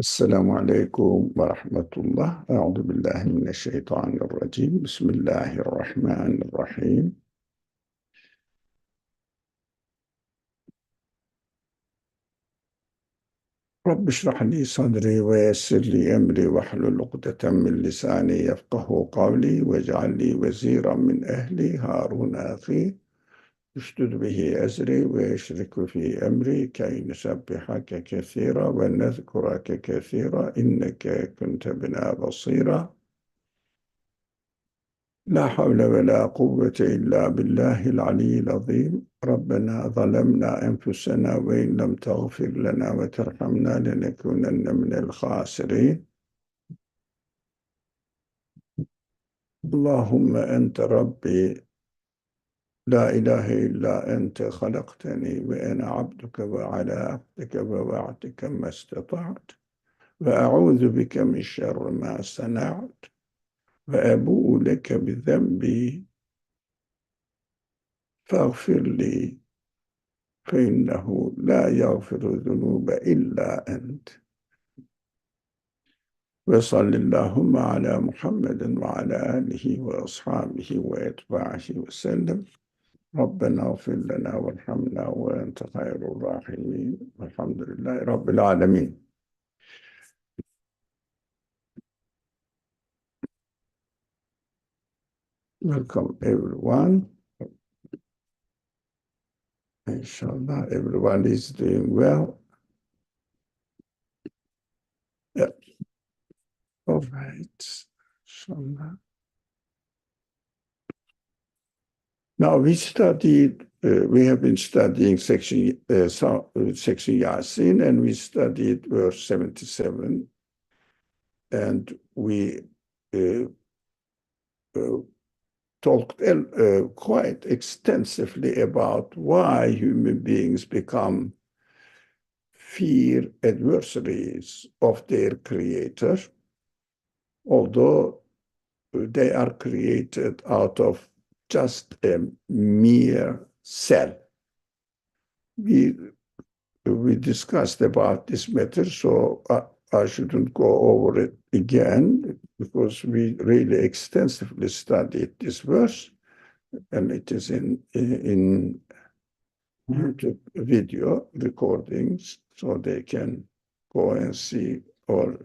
السلام عليكم ورحمة الله. أعوذ بالله من الشيطان الرجيم. بسم الله الرحمن الرحيم. رب اشرح لي صدري ويسر لي أمري واحلل عقدة من لساني يفقه قولي واجعل لي وزيرا من أهلي هارون أخي اشدد به أزري ويشرك في أمري كي نسبحك كثيرا ونذكرك كثيرا إنك كنت بنا بصيرا. لا حول ولا قوة إلا بالله العلي العظيم. ربنا ظلمنا أنفسنا وإن لم تغفر لنا وترحمنا لنكونن من الخاسرين. اللهم أنت ربي لا إله إلا أنت خلقتني وأنا عبدك وعلى عهدك ووعدك ما استطعت وأعوذ بك من شر ما صنعت وأبوء لك بذنبي فاغفر لي فإنه لا يغفر الذنوب إلا أنت. وصل اللهم على محمد وعلى آله وأصحابه وأتباعه وسلم. ربنا اغفر لنا وارحمنا وأنت خير الراحمين والحمد لله رب العالمين. Welcome everyone. Inshallah everyone is doing well. Yeah. All right. Inshallah. Now we have been studying section Yasin, and we studied verse 77, and we talked quite extensively about why human beings become fear adversaries of their creator, although they are created out of just a mere cell. We discussed about this matter, so I shouldn't go over it again because we really extensively studied this verse, and it is in YouTube video recordings, so they can go and see or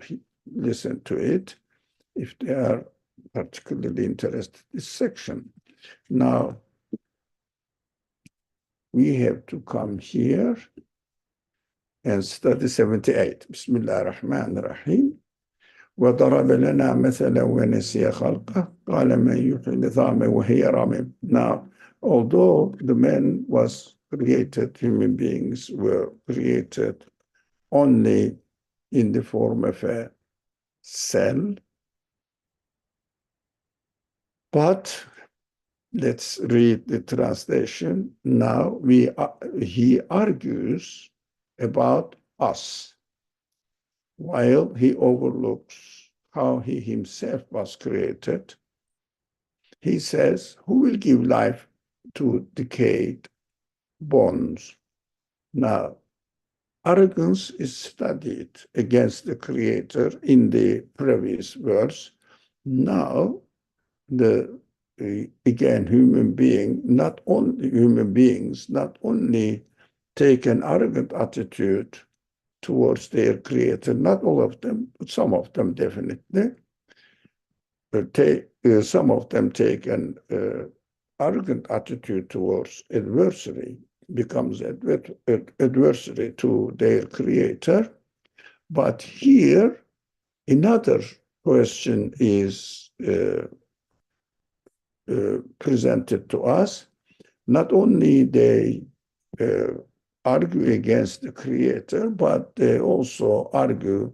listen to it if they are particularly interested in this section. Now, we have to come here and study 78. Bismillah ar-Rahman ar-Rahim. وَضَرَبَ لَنَا مَثَلًا وَنَسِيَ خَلْقَهُ قَالَ مَنْ يُحْيِي الْعِظَامَ وَهِيَ رَمِيمٌ. Now, although the man was created, human beings were created only in the form of a cell, but let's read the translation. Now he argues about us, while he overlooks how he himself was created. He says, who will give life to decayed bones? Now, arrogance is studied against the Creator in the previous verse. Now, again, human beings not only take an arrogant attitude towards their Creator, not all of them, but some of them definitely. Some of them take an arrogant attitude towards adversary, becomes adversary to their Creator. But here, another question is presented to us. Not only they argue against the Creator, but they also argue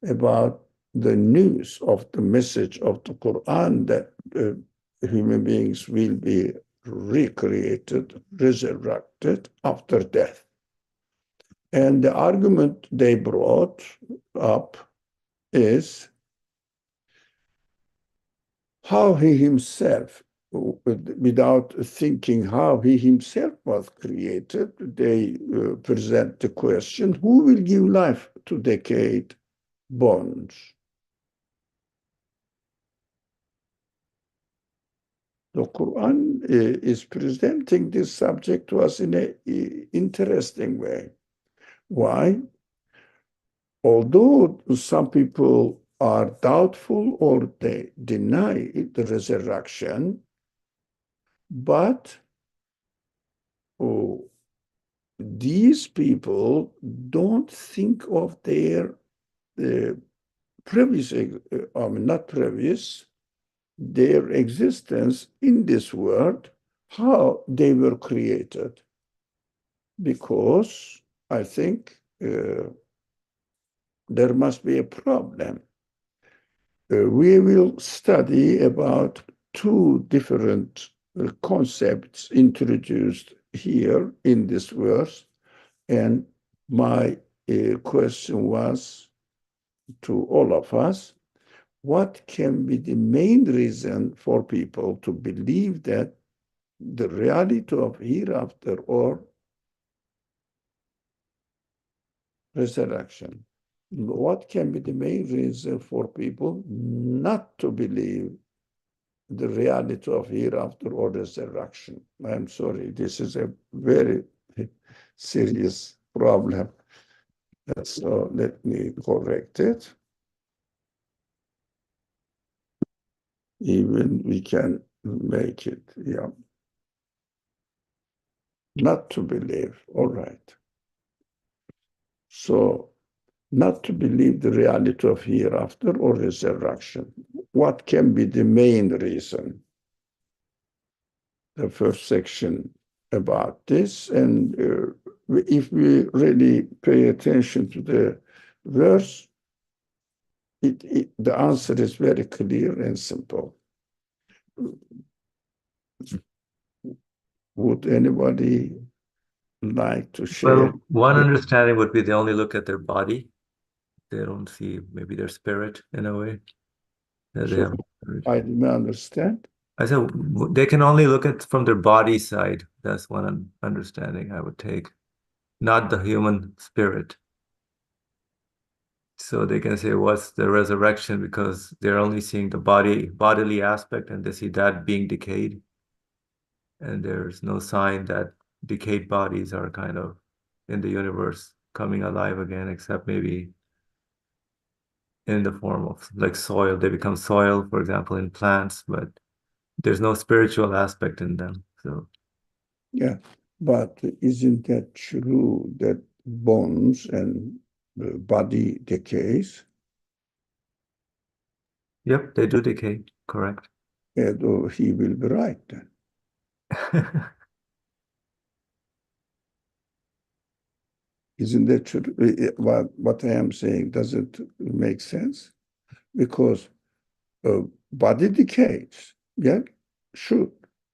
about the news of the message of the Qur'an that human beings will be recreated, resurrected after death. And the argument they brought up is how he himself, without thinking how he himself was created, they present the question, who will give life to decayed bones. The Quran is presenting this subject to us in an interesting way. Why? Although some people are doubtful or they deny the resurrection, but these people don't think of their previous, not previous, their existence in this world, how they were created. Because I think there must be a problem. We will study about two different concepts introduced here in this verse. And my question was to all of us, what can be the main reason for people to believe that the reality of hereafter or resurrection? What can be the main reason for people not to believe the reality of hereafter or resurrection? I'm sorry, this is a very serious problem. So let me correct it. Even we can make it, yeah. Not to believe, all right. So, not to believe the reality of hereafter or resurrection. What can be the main reason? The first section about this, and if we really pay attention to the verse, the answer is very clear and simple. Would anybody like to share? Well, one understanding would be they only look at their body. They don't see maybe their spirit in a way. That they have. I didn't understand. I said they can only look at from their body side. That's one understanding I would take, not the human spirit. So they can say, what's the resurrection? Because they're only seeing the bodily aspect, and they see that being decayed. And there's no sign that decayed bodies are kind of in the universe coming alive again, except maybe in the form of like soil. They become soil, for example, in plants, but there's no spiritual aspect in them. So yeah, but isn't that true that bones and the body decays? yep, they do decay, correct. And he will be right then. Isn't that true? What I am saying, does it make sense? Because body decays, yeah, sure.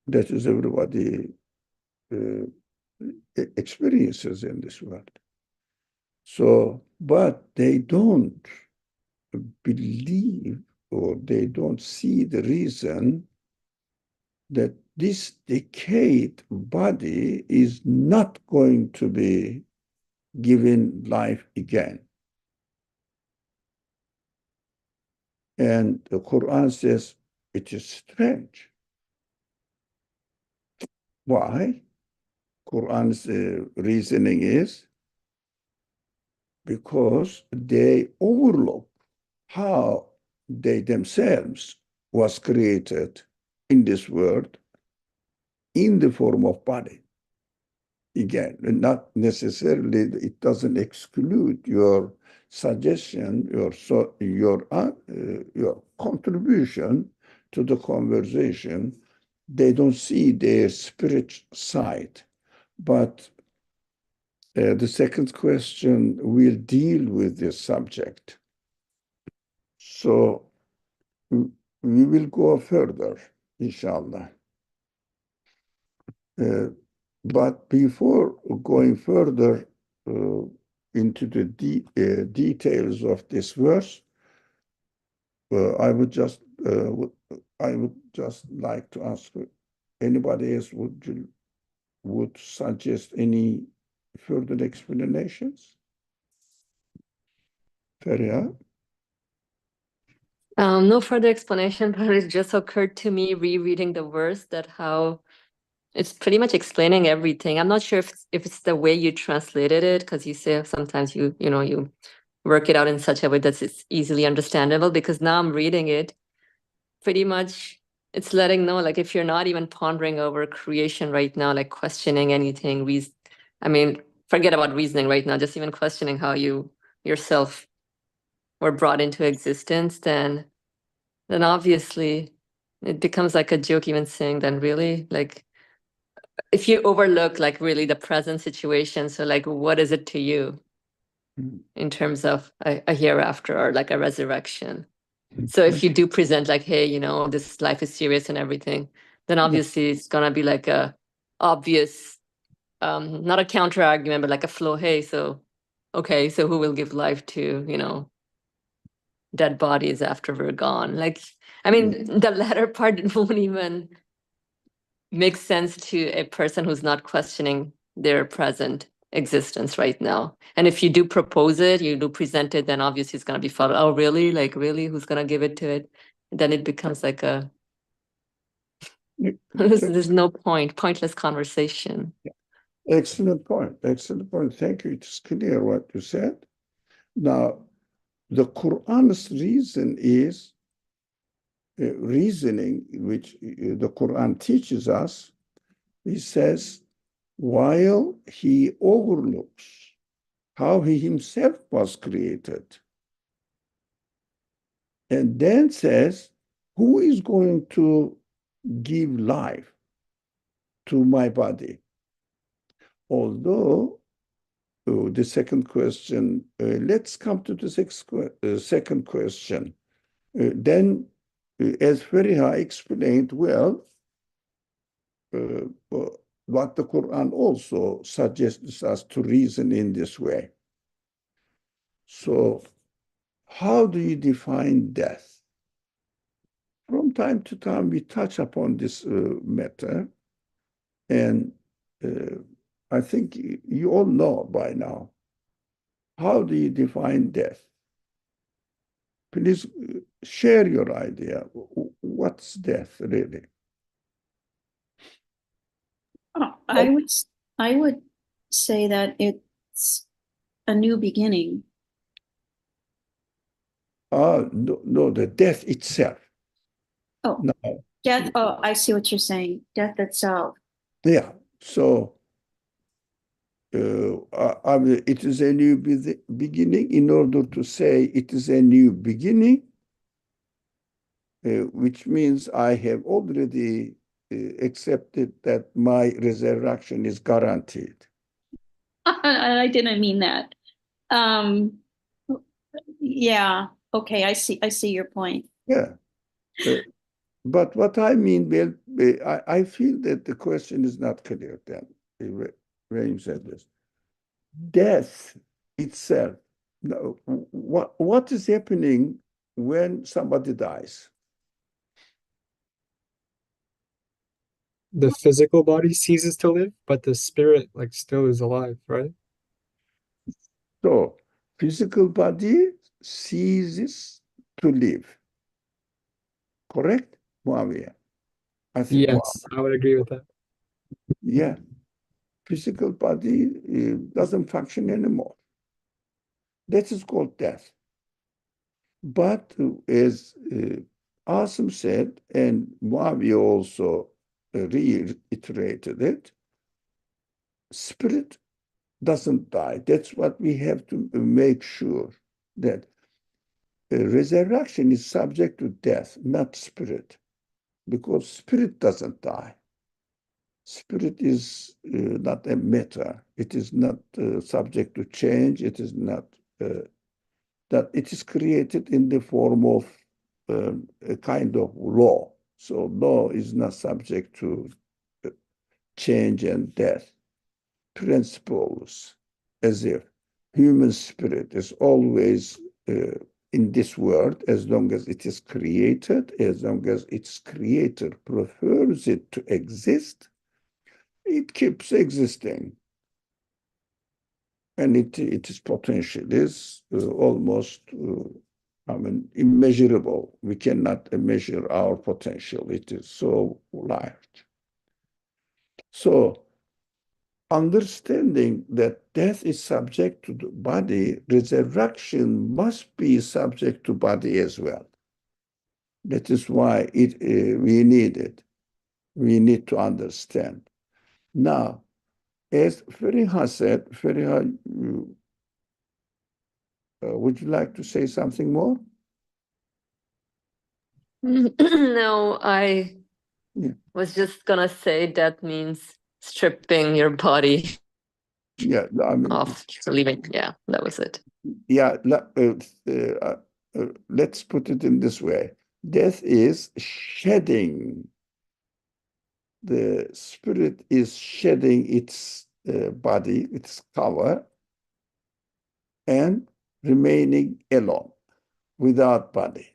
That is everybody experiences in this world. So, but they don't believe or they don't see the reason that this decayed body is not going to be given life again. And the Quran says it is strange. Why? Quran's reasoning is because they overlook how they themselves was created in this world in the form of body. Again, not necessarily, it doesn't exclude your suggestion, your contribution to the conversation. They don't see their spirit side. But the second question will deal with this subject. So we will go further, inshallah. But before going further into the details of this verse, I would just like to ask anybody else would suggest any further explanations? Feria? No further explanation, but it just occurred to me rereading the verse that how it's pretty much explaining everything. I'm not sure if it's the way you translated it, because you say sometimes you work it out in such a way that it's easily understandable, because now I'm reading it, pretty much it's letting know, like, if you're not even pondering over creation right now, like questioning anything, I mean, forget about reasoning right now, just even questioning how you yourself were brought into existence, then obviously it becomes like a joke even saying then really, like, if you overlook like really the present situation, so like what is it to you in terms of a hereafter or like a resurrection? So if you do present like, hey, this life is serious and everything, then obviously it's gonna be like a obvious, not a counter argument, but like a flow. Hey, so okay, so who will give life to dead bodies after we're gone? Like, I mean, the latter part won't even make sense to a person who's not questioning their present existence right now. And if you do propose it, you do present it, then obviously it's going to be followed. Oh, really? Like, really? Who's going to give it to it? Then it becomes like there's no pointless conversation. Excellent point. Excellent point. Thank you. It's clear what you said. Now, the Quran's reason is reasoning, which the Quran teaches us. He says, while he overlooks how he himself was created, and then says, who is going to give life to my body? Although the second question, let's come to the second question. Then, as Feriha explained well, what the Quran also suggests us to reason in this way. So, how do you define death? From time to time, we touch upon this matter, and I think you all know by now. How do you define death? Please share your idea. What's death really? I would say that it's a new beginning. No, the death itself. Oh, no. Death. Oh, I see what you're saying. Death itself. Yeah. So it is a new beginning. In order to say it is a new beginning, which means I have already accepted that my resurrection is guaranteed. I didn't mean that. Yeah. Okay. I see your point. Yeah. But what I mean, well, I feel that the question is not clear then, when you said this. Death itself, what is happening when somebody dies? The physical body ceases to live, but the spirit like still is alive, right? So, physical body ceases to live. Correct, Muawiyah? I think, Yes, I would agree with that. yeah, physical body doesn't function anymore. That is called death. But as Asim said, and Muawiyah also reiterated it, spirit doesn't die. That's what we have to make sure, that resurrection is subject to death, not spirit, because spirit doesn't die. Spirit is not a matter. It is not subject to change. It is not that it is created in the form of a kind of law. So law is not subject to change and death. Principles, as if human spirit is always in this world, as long as it is created, as long as its creator prefers it to exist, it keeps existing. And its potential is almost I mean, immeasurable. We cannot measure our potential. It is so large. So, understanding that death is subject to the body, resurrection must be subject to body as well. That is why we need it. We need to understand. Now, as Feriha said, Feriha, would you like to say something more? No, I Yeah. was just gonna say that means stripping your body Yeah, I mean, off, leaving. Yeah, that was it. yeah, let's put it in this way. Death is shedding. The spirit is shedding its body, its cover, and remaining alone, without body.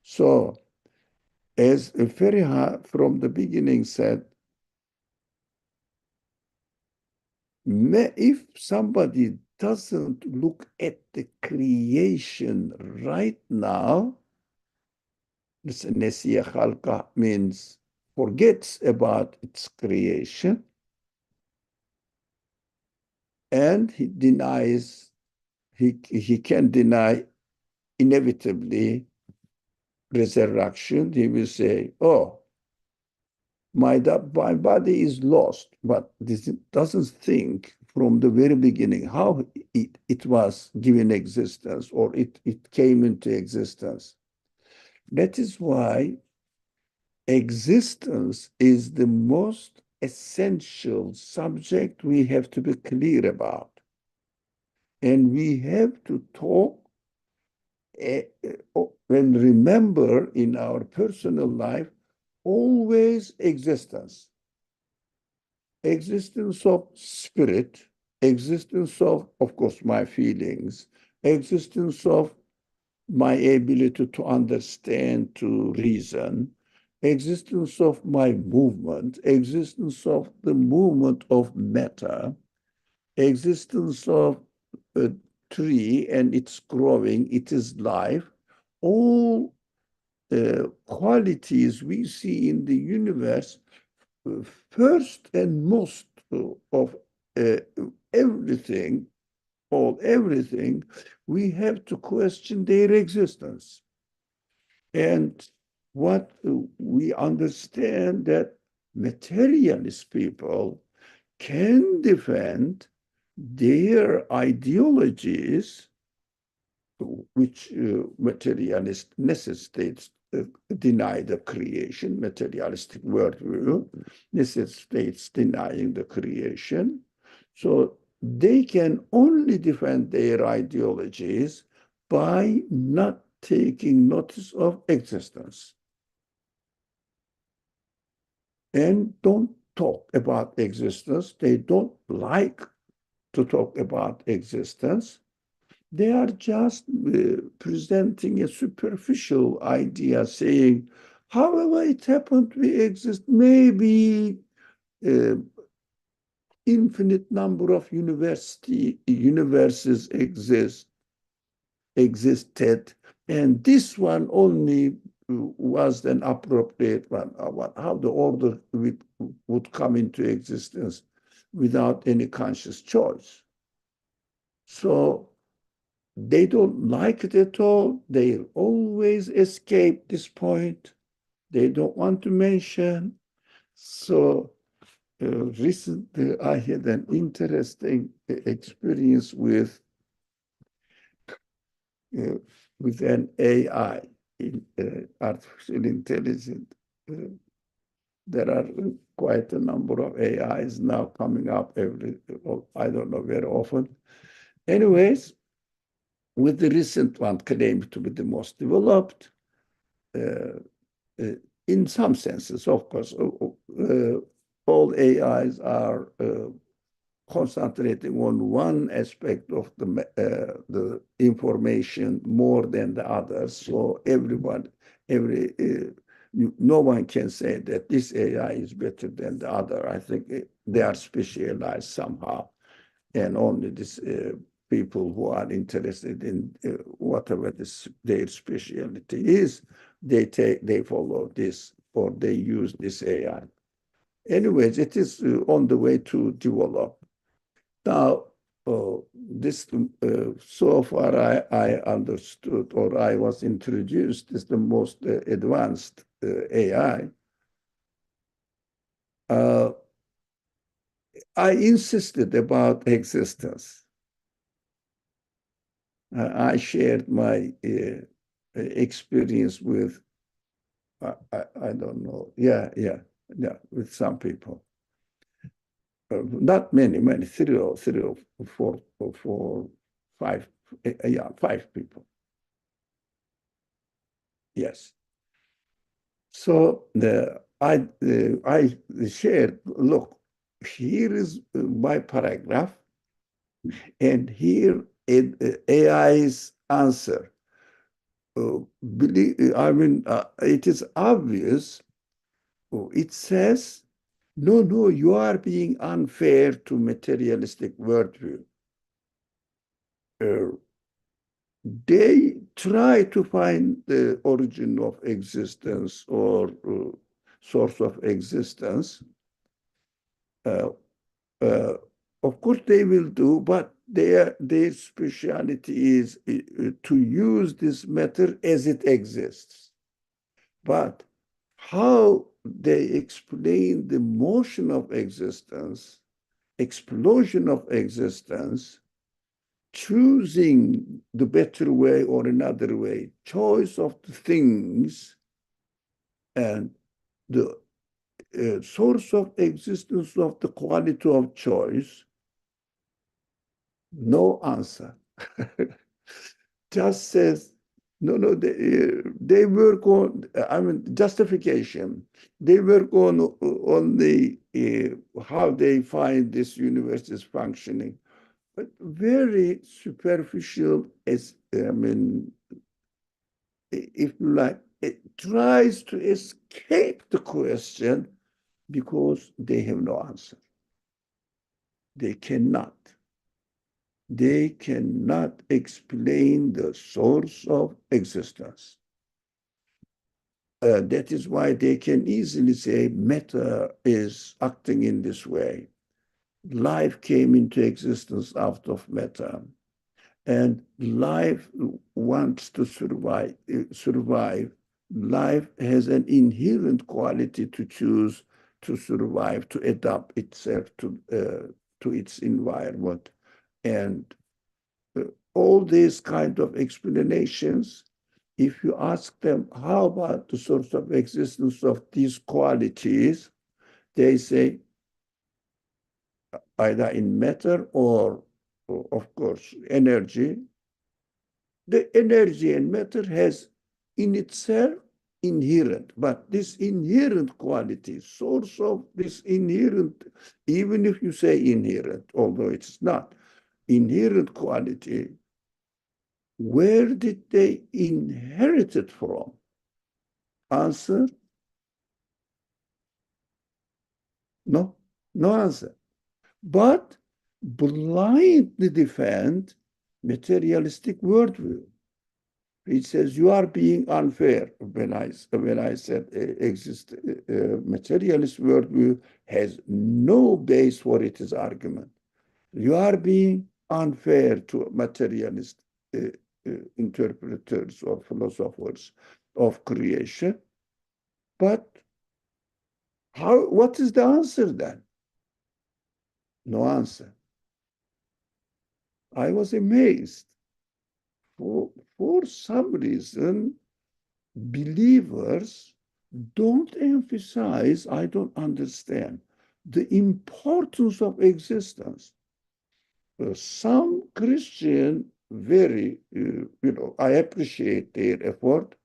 So, as Feriha from the beginning said, if somebody doesn't look at the creation right now, this nesiya khalqa means forgets about its creation, and he denies, he can deny inevitably resurrection. He will say, oh, my body is lost, but this doesn't think from the very beginning how it was given existence, or it came into existence. That is why existence is the most essential subject we have to be clear about. And we have to talk and remember in our personal life always existence. Existence of spirit, existence of course, my feelings, existence of my ability to understand, to reason, existence of my movement, existence of the movement of matter, existence of a tree and its growing, it is life, all qualities we see in the universe, first and most of everything, we have to question their existence. And what we understand that materialist people can defend their ideologies, which materialist necessitates deny the creation, materialistic worldview necessitates denying the creation. So they can only defend their ideologies by not taking notice of existence. And don't talk about existence. They don't like to talk about existence. They are just presenting a superficial idea, saying, however it happened, we exist. Maybe infinite number of universes existed, and this one only was an appropriate one. How the order would come into existence without any conscious choice. So they don't like it at all. They always escape this point. They don't want to mention. So recently I had an interesting experience with an AI, artificial intelligence. There are quite a number of AIs now coming up I don't know, very often. Anyways, with the recent one claimed to be the most developed, in some senses, of course, all AIs are concentrating on one aspect of the information more than the others. So no one can say that this AI is better than the other. I think they are specialized somehow, and only this people who are interested in whatever their specialty is, they follow this or they use this AI. Anyways, it is on the way to develop. Now, this so far I understood, or I was introduced, is the most advanced AI. I insisted about existence. I shared my experience with, I don't know, yeah, with some people. Not many, three or four, five, yeah, 5 people. Yes. So I shared, look, here is my paragraph, and here AI's answer. It is obvious. It says, no, you are being unfair to materialistic worldview. They try to find the origin of existence or source of existence. Of course, they will do, but their speciality is to use this matter as it exists. But how they explain the motion of existence, explosion of existence, choosing the better way or another way, choice of the things, and the source of existence of the quality of choice, no answer. Just says, no, they work on, justification. They work on the how they find this universe is functioning. But very superficial, if you like, it tries to escape the question because they have no answer. They cannot. They cannot explain the source of existence. That is why they can easily say matter is acting in this way. Life came into existence out of matter, and life wants to survive. Life has an inherent quality to choose to survive, to adapt itself to its environment. And all these kind of explanations, if you ask them, how about the source of existence of these qualities, they say, either in matter or, of course, energy. The energy and matter has in itself inherent, but this inherent quality, source of this inherent, even if you say inherent, although it's not, inherent quality, where did they inherit it from? Answer, no answer. But blindly defend materialistic worldview. It says you are being unfair. When I said materialist worldview has no base for its argument. You are being unfair to materialist interpreters or philosophers of creation. But what is the answer then? No answer. I was amazed. For some reason, believers don't emphasize, I don't understand, the importance of existence. Some Christian, very, I appreciate their effort,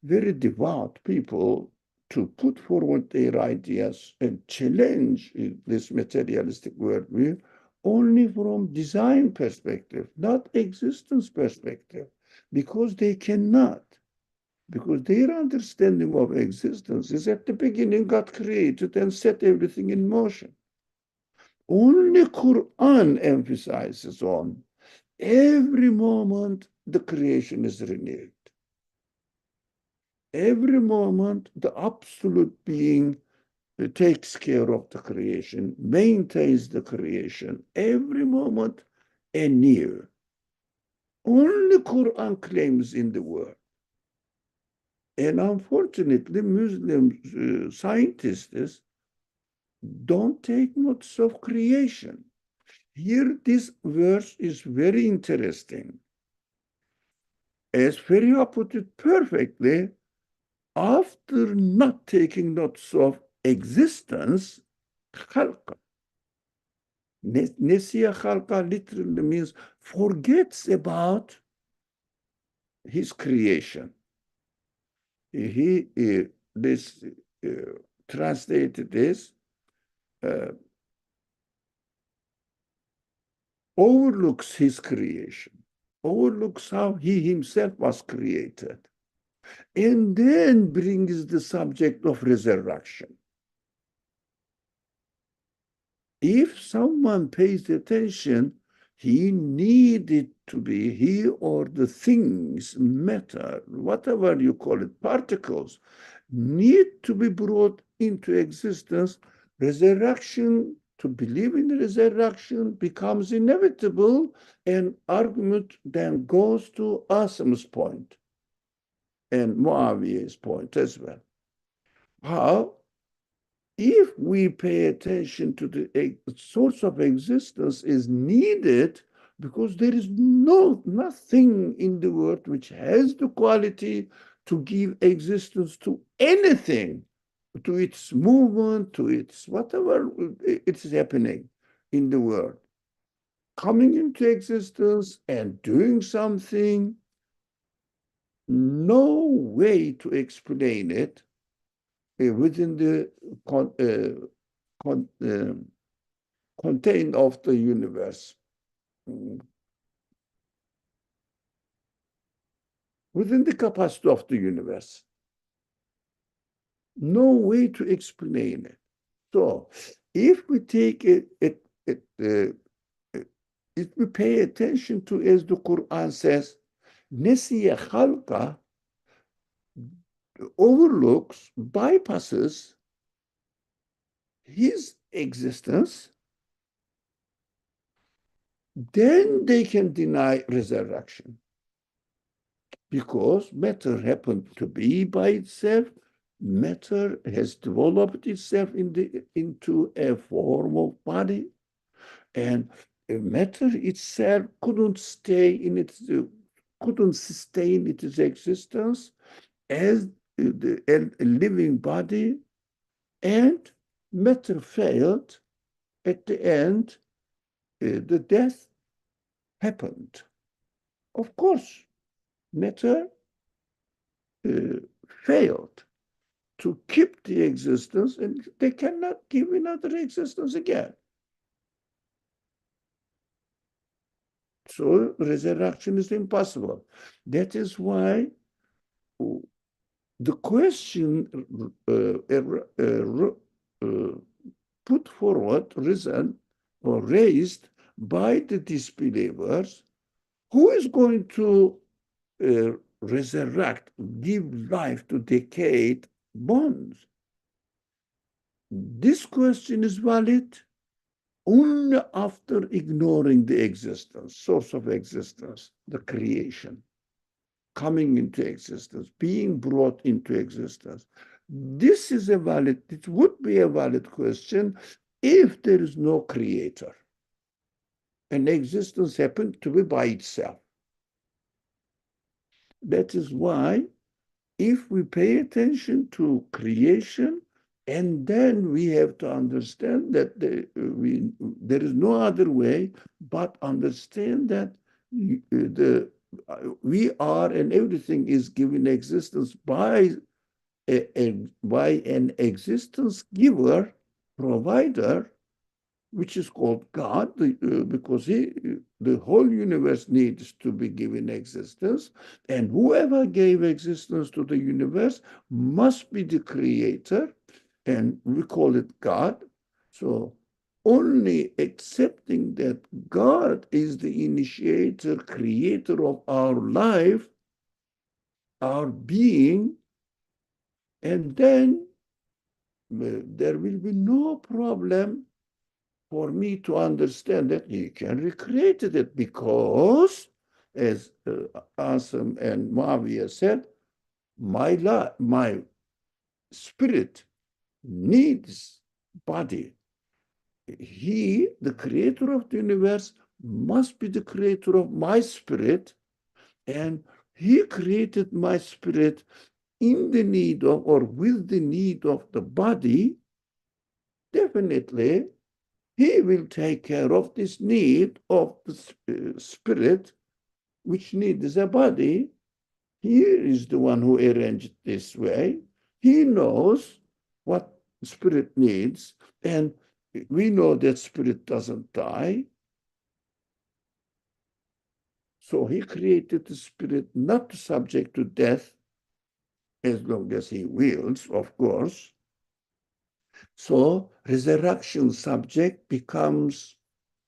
very devout people to put forward their ideas and challenge this materialistic worldview only from design perspective, not existence perspective, because they cannot. Because their understanding of existence is at the beginning God created and set everything in motion. Only Qur'an emphasizes on every moment the creation is renewed. Every moment the absolute being takes care of the creation, maintains the creation, every moment anew. Only Qur'an claims in the world. And unfortunately, Muslim scientists don't take notice of creation. Here, this verse is very interesting. As Feria put it perfectly, after not taking notice of existence, khalqa. Nesiya khalqa literally means forgets about his creation. He translated this overlooks his creation, overlooks how he himself was created, and then brings the subject of resurrection. If someone pays attention, he needed to be, he or the things, matter, whatever you call it, particles, need to be brought into existence. Resurrection, to believe in resurrection becomes inevitable, and argument then goes to Asim's point and Muawiyah's point as well. How? If we pay attention to the source of existence is needed, because there is nothing in the world which has the quality to give existence to anything, to its movement, to its whatever it's happening in the world. Coming into existence and doing something, no way to explain it within the contained of the universe. Within the capacity of the universe. No way to explain it. So, if we take if we pay attention to, as the Quran says, Nesiya Khalqa overlooks, bypasses his existence, then they can deny resurrection. Because matter happened to be by itself, matter has developed itself into a form of body, and matter itself couldn't sustain its existence as a living body, and matter failed. At the end, the death happened. Of course, matter failed to keep the existence, and they cannot give another existence again. So resurrection is impossible. That is why the question put forward, risen or raised by the disbelievers, who is going to resurrect, give life to decayed bones? This question is valid only after ignoring the existence, source of existence, the creation, coming into existence, being brought into existence. This is it would be a valid question if there is no creator and existence happened to be by itself. That is why, if we pay attention to creation, and then we have to understand that there is no other way but understand that we are, and everything is given existence by an existence giver, provider, which is called God, because the whole universe needs to be given existence, and whoever gave existence to the universe must be the creator, and we call it God. So only accepting that God is the initiator, creator of our life, our being, and then there will be no problem for me to understand that he can recreate it, because, as Asim and Mavia said, my spirit needs body. He, the creator of the universe, must be the creator of my spirit, and he created my spirit in the need of, or with the need of the body. Definitely, he will take care of this need of the spirit, which needs a body. He is the one who arranged it this way. He knows what spirit needs, and we know that spirit doesn't die. So he created the spirit not subject to death, as long as he wills, of course. So resurrection subject becomes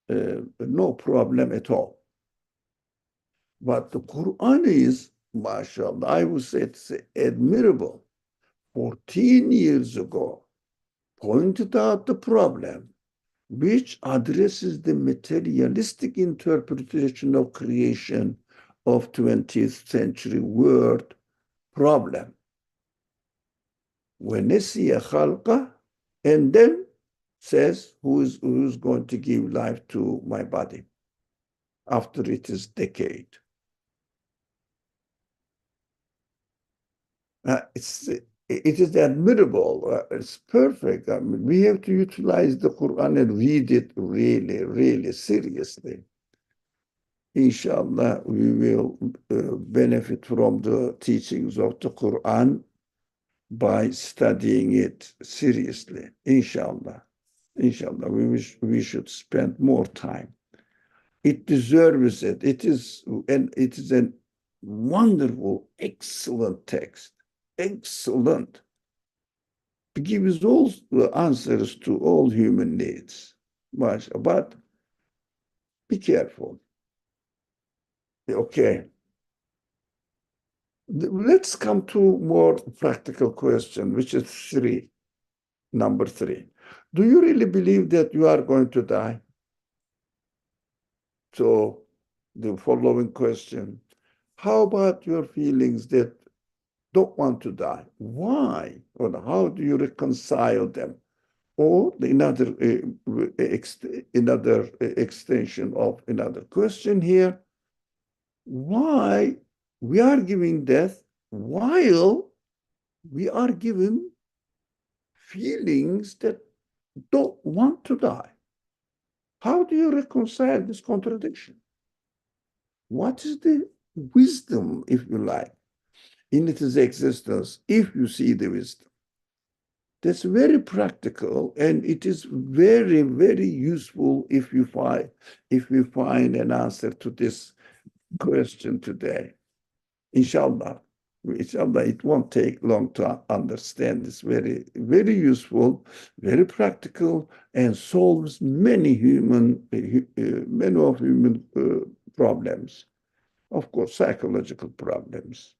no problem at all. But the Quran is, mashallah, I would say it's admirable. 14 years ago, pointed out the problem, which addresses the materialistic interpretation of creation of 20th century world problem. وَنَسِيَ خَلْقَهُ, and then says, who's going to give life to my body after it is decayed? It is admirable. It's perfect. I mean, we have to utilize the Quran and read it really, really seriously. Inshallah, we will benefit from the teachings of the Quran by studying it seriously. Inshallah. Inshallah, we should spend more time. It deserves it. It is a wonderful, excellent text. Excellent. It gives all the answers to all human needs. But be careful. Okay. Let's come to more practical question, which is number 3. Do you really believe that you are going to die? So the following question, how about your feelings that don't want to die? Why? Or how do you reconcile them? Or another extension of another question here, why we are giving death while we are given feelings that don't want to die? How do you reconcile this contradiction? What is the wisdom, if you like, in its existence, if you see the wisdom? That's very practical, and it is very, very useful if we find an answer to this question today. Inshallah, it won't take long to understand. It's very, very useful, very practical, and solves many of human problems. Of course, psychological problems,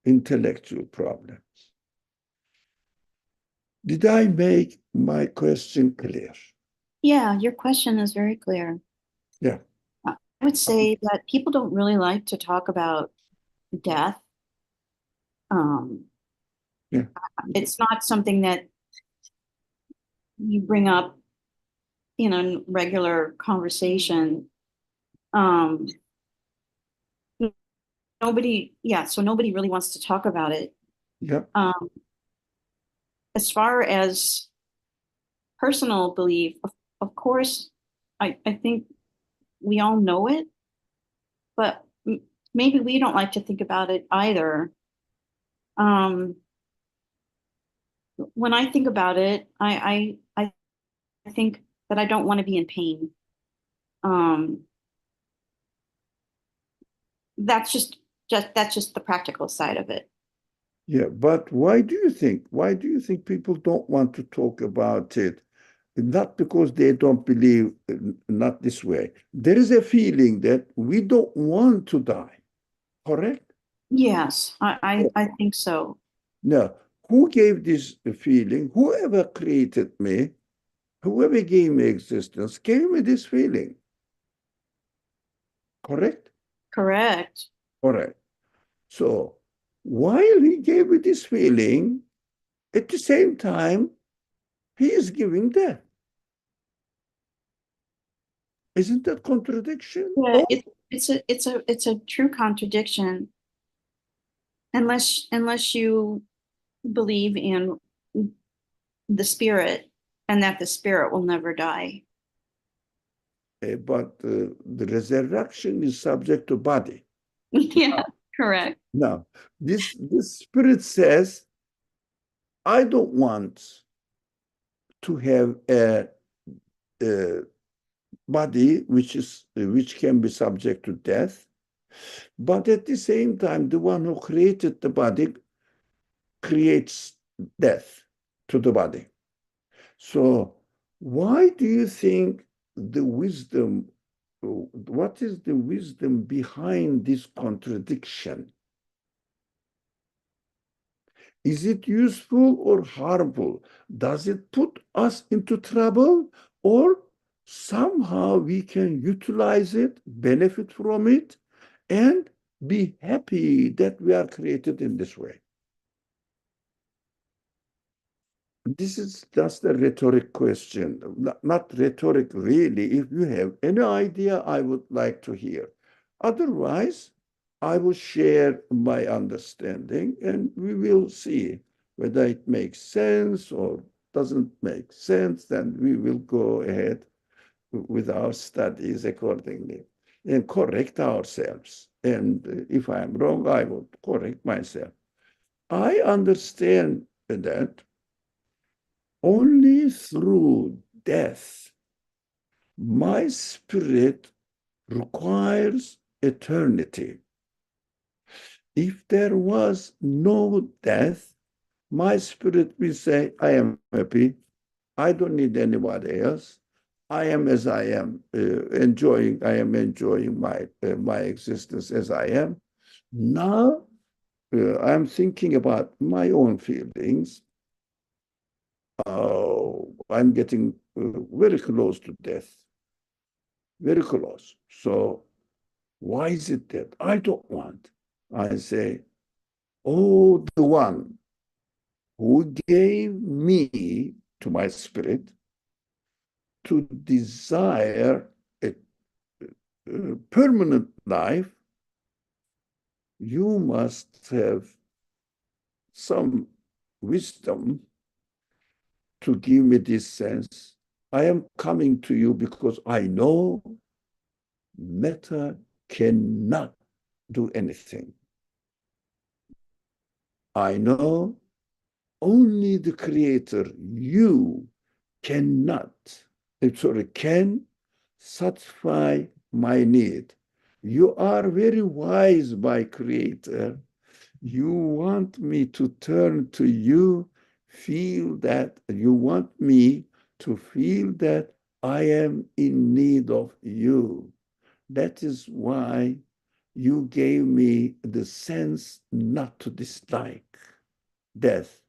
intellectual problems. Did I make my question clear? Yeah, your question is very clear. Yeah. I would say that people don't really like to talk about death. Yeah. It's not something that you bring up in a regular conversation. Nobody really wants to talk about it. Yeah. As far as personal belief, of course, I think we all know it, but maybe we don't like to think about it either. When I think about it, I think that I don't want to be in pain. That's just the practical side of it. Yeah, but why do you think people don't want to talk about it? not because they don't believe, not this way. There is a feeling that we don't want to die, correct? Yes, I think so. Now, who gave this feeling? Whoever created me, whoever gave me existence, gave me this feeling. Correct? Correct. Correct. So, while he gave me this feeling, at the same time, he is giving death. Isn't that contradiction? Yeah, Oh, it's a true contradiction. Unless you believe in the spirit and that the spirit will never die. but the resurrection is subject to body. Yeah, correct. Now, this spirit says, I don't want to have a body which can be subject to death, but at the same time, the one who created the body creates death to the body. So why do you think the wisdom, what is the wisdom behind this contradiction? Is it useful or harmful? Does it put us into trouble, or somehow we can utilize it, benefit from it, and be happy that we are created in this way? This is just a rhetoric question, not rhetoric really. If you have any idea, I would like to hear. Otherwise, I will share my understanding and we will see whether it makes sense or doesn't make sense. Then we will go ahead with our studies accordingly and correct ourselves. And if I'm wrong, I will correct myself. I understand that only through death my spirit requires eternity. If there was no death, my spirit will say, I am happy. I don't need anybody else. I am as I am, enjoying my existence as I am. Now I'm thinking about my own feelings. I'm getting very close to death, very close. So why is it that I don't want? I say, oh, the one who gave me to my spirit to desire a permanent life, you must have some wisdom to give me this sense. I am coming to you because I know matter cannot do anything. I know only the Creator, you, can satisfy my need. You are very wise, my Creator. You want me to turn to you, feel that you want me to feel that I am in need of you. That is why you gave me the sense not to dislike death,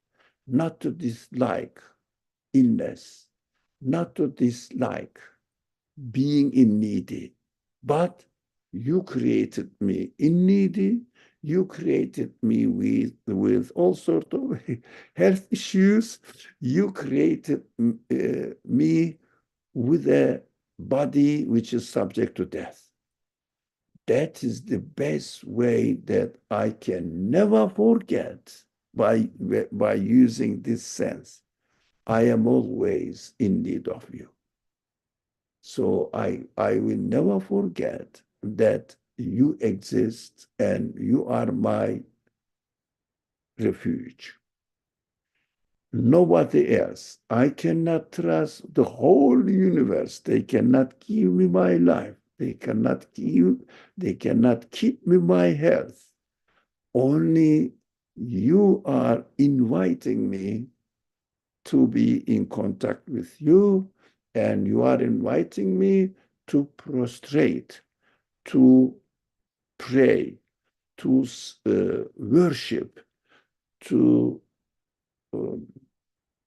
not to dislike illness, not to dislike being in needy. But you created me in needy. You created me with all sorts of health issues. You created me with a body which is subject to death. That is the best way that I can never forget by using this sense. I am always in need of you. So I will never forget that you exist and you are my refuge. Nobody else. I cannot trust the whole universe. They cannot give me my life. They cannot keep me my health. Only you are inviting me to be in contact with you, And you are inviting me to prostrate, to pray, to worship, to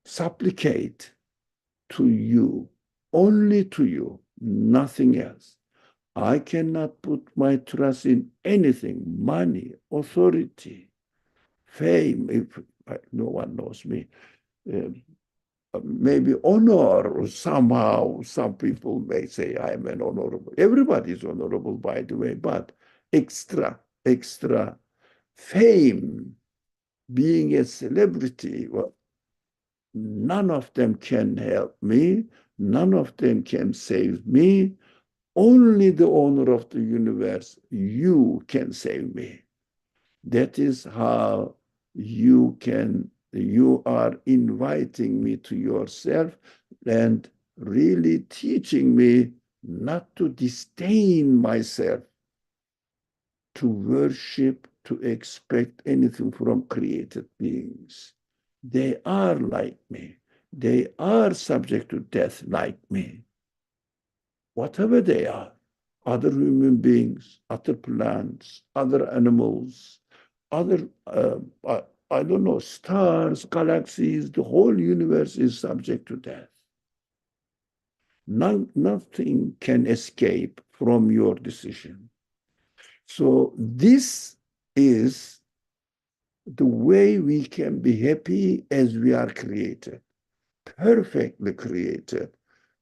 supplicate to you, only to you, nothing else. I cannot put my trust in anything, money, authority, fame, if no one knows me, maybe honor, or somehow some people may say I am an honorable. Everybody is honorable, by the way, but extra fame, being a celebrity, well, none of them can help me. None of them can save me. Only the owner of the universe, you can save me. That is how you are inviting me to yourself and really teaching me not to disdain myself, to worship, to expect anything from created beings. They are like me. They are subject to death like me. Whatever they are, other human beings, other plants, other animals, other, I don't know, stars, galaxies, the whole universe is subject to death. Nothing can escape from your decision. So this is the way we can be happy as we are created, perfectly created,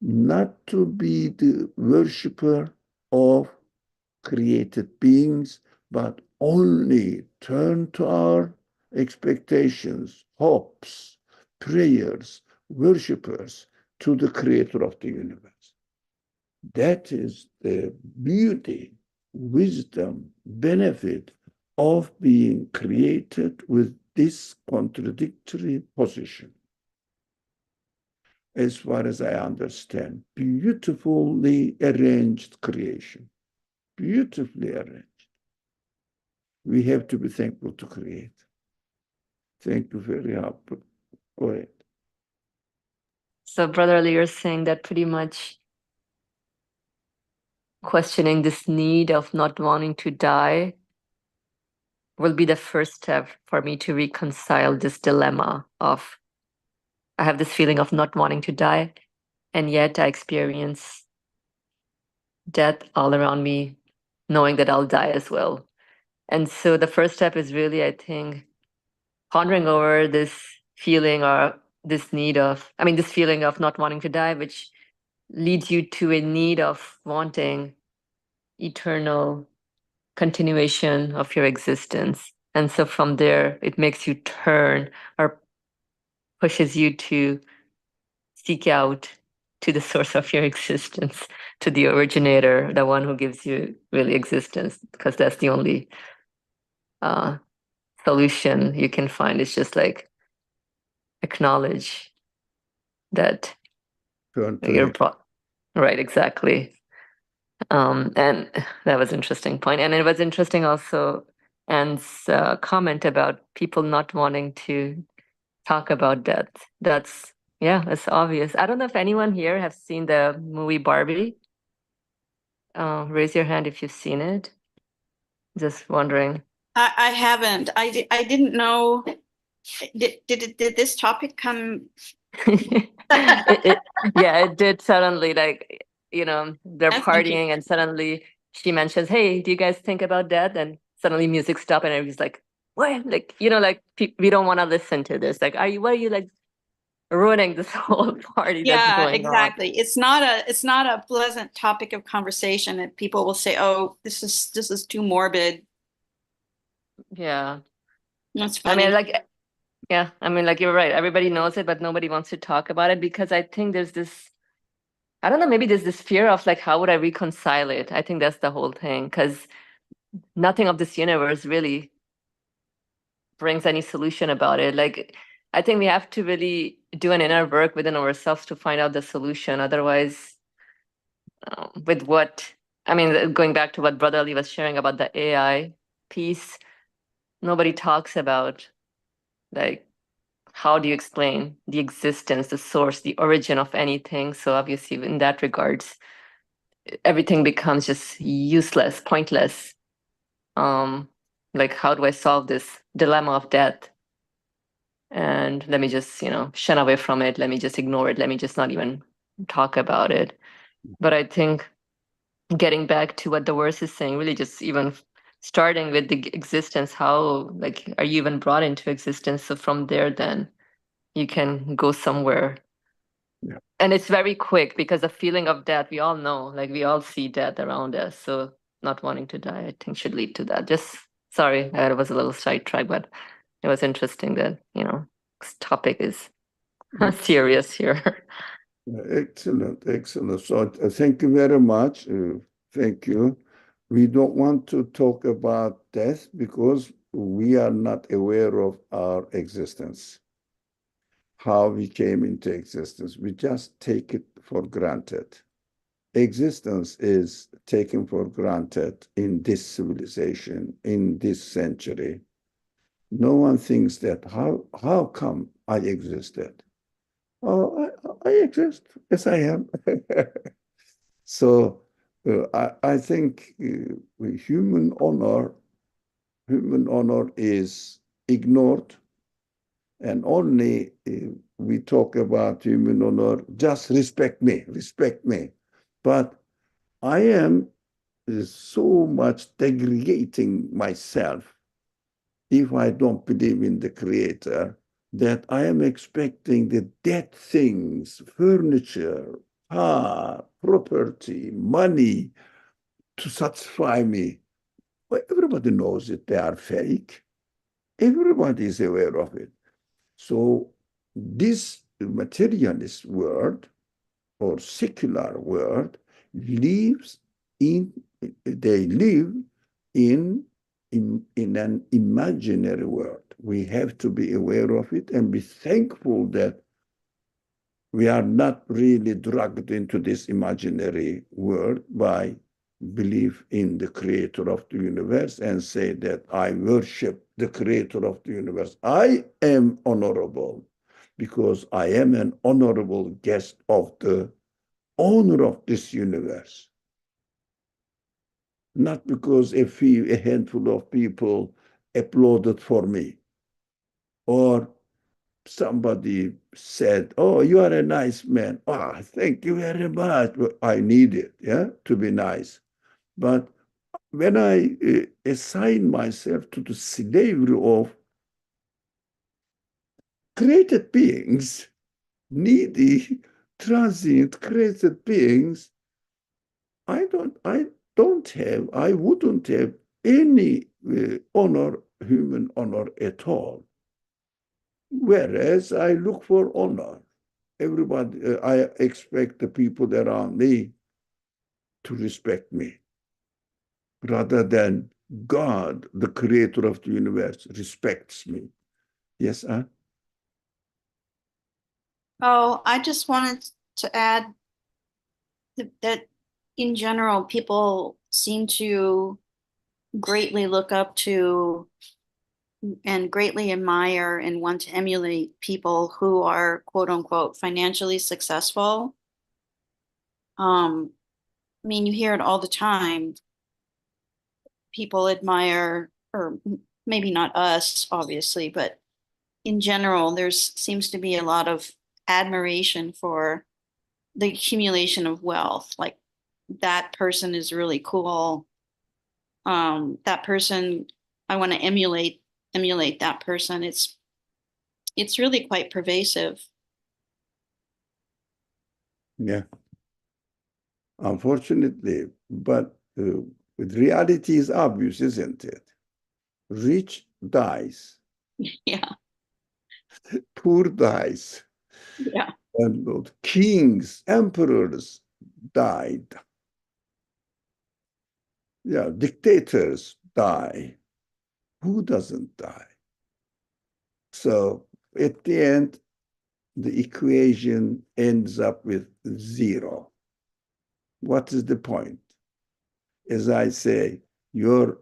not to be the worshiper of created beings, but only turn to our expectations, hopes, prayers, worshipers to the creator of the universe. That is the beauty, wisdom, benefit of being created with this contradictory position. As far as I understand, beautifully arranged creation, beautifully arranged. We have to be thankful to create. Thank you very much. Go ahead. So, Brother Ali, you're saying that pretty much questioning this need of not wanting to die will be the first step for me to reconcile this dilemma of I have this feeling of not wanting to die, and yet I experience death all around me, knowing that I'll die as well. And so the first step is really, I think, pondering over this feeling or this need of, this feeling of not wanting to die, which leads you to a need of wanting eternal continuation of your existence. And so from there, it makes you turn or pushes you to seek out to the source of your existence, to the originator, the one who gives you really existence, because that's the only solution you can find. It's just like acknowledge that you're right, exactly. And that was an interesting point. And it was interesting also Anne's comment about people not wanting to talk about death. That's obvious. I don't know if anyone here has seen the movie Barbie. Raise your hand if you've seen it. Just wondering. I haven't. I didn't know. Did this topic come? it did suddenly, like, they're That's partying and suddenly she mentions, hey, do you guys think about death? And suddenly music stopped and everybody's like, what? Like, we don't want to listen to this. Like, what are you like ruining this whole party that's going exactly. on? It's not a pleasant topic of conversation that people will say, oh, this is too morbid. Yeah. That's funny. You're right. Everybody knows it, but nobody wants to talk about it because I think there's this, I don't know, maybe there's this fear of like, how would I reconcile it? I think that's the whole thing, because nothing of this universe really brings any solution about it. Like, I think we have to really do an inner work within ourselves to find out the solution. Otherwise, going back to what Brother Ali was sharing about the AI piece, nobody talks about like how do you explain the existence, the source, the origin of anything? So obviously in that regards, everything becomes just useless, pointless. Like, how do I solve this dilemma of death? And let me just, shun away from it. Let me just ignore it. Let me just not even talk about it. But I think getting back to what the verse is saying, really just even starting with the existence, how, like, are you even brought into existence? So from there, then you can go somewhere. Yeah. And it's very quick because the feeling of death, we all know, like we all see death around us. So not wanting to die, I think should lead to that. Just sorry, it was a little sidetrack, but it was interesting that, this topic is serious here. Excellent, excellent. So thank you very much. Thank you. We don't want to talk about death because we are not aware of our existence, how we came into existence. We just take it for granted. Existence is taken for granted in this civilization, in this century. No one thinks that how come I existed? Oh, I exist. Yes, I am. So I think human honor is ignored, and only we talk about human honor, just respect me. But I am so much degrading myself if I don't believe in the Creator, that I am expecting the dead things, furniture, car, property, money to satisfy me. Well, everybody knows it, they are fake. Everybody is aware of it. So this materialist world or secular world lives in, they live in an imaginary world. We have to be aware of it and be thankful that we are not really dragged into this imaginary world by belief in the creator of the universe and say that I worship the creator of the universe. I am honorable because I am an honorable guest of the owner of this universe. Not because a handful of people applauded for me, or somebody said, "Oh, you are a nice man." Oh, thank you very much. I need it, to be nice. But when I assign myself to the slavery of created beings, needy, transient created beings, I wouldn't have any human honor at all. Whereas I look for honor. Everybody, I expect the people around me to respect me rather than God, the creator of the universe, respects me. Yes, Anne? Oh, I just wanted to add that in general, people seem to greatly look up to and greatly admire and want to emulate people who are quote unquote financially successful. I mean, you hear it all the time. People admire, or maybe not us, obviously, but in general, there seems to be a lot of admiration for the accumulation of wealth. Like that person is really cool. That person, I want to emulate that person. It's really quite pervasive. Yeah. Unfortunately, but reality is obvious, isn't it? Rich dies, Yeah, poor dies, yeah. and kings, emperors died. Yeah, dictators die. Who doesn't die? So at the end, the equation ends up with zero. What is the point? As I say, your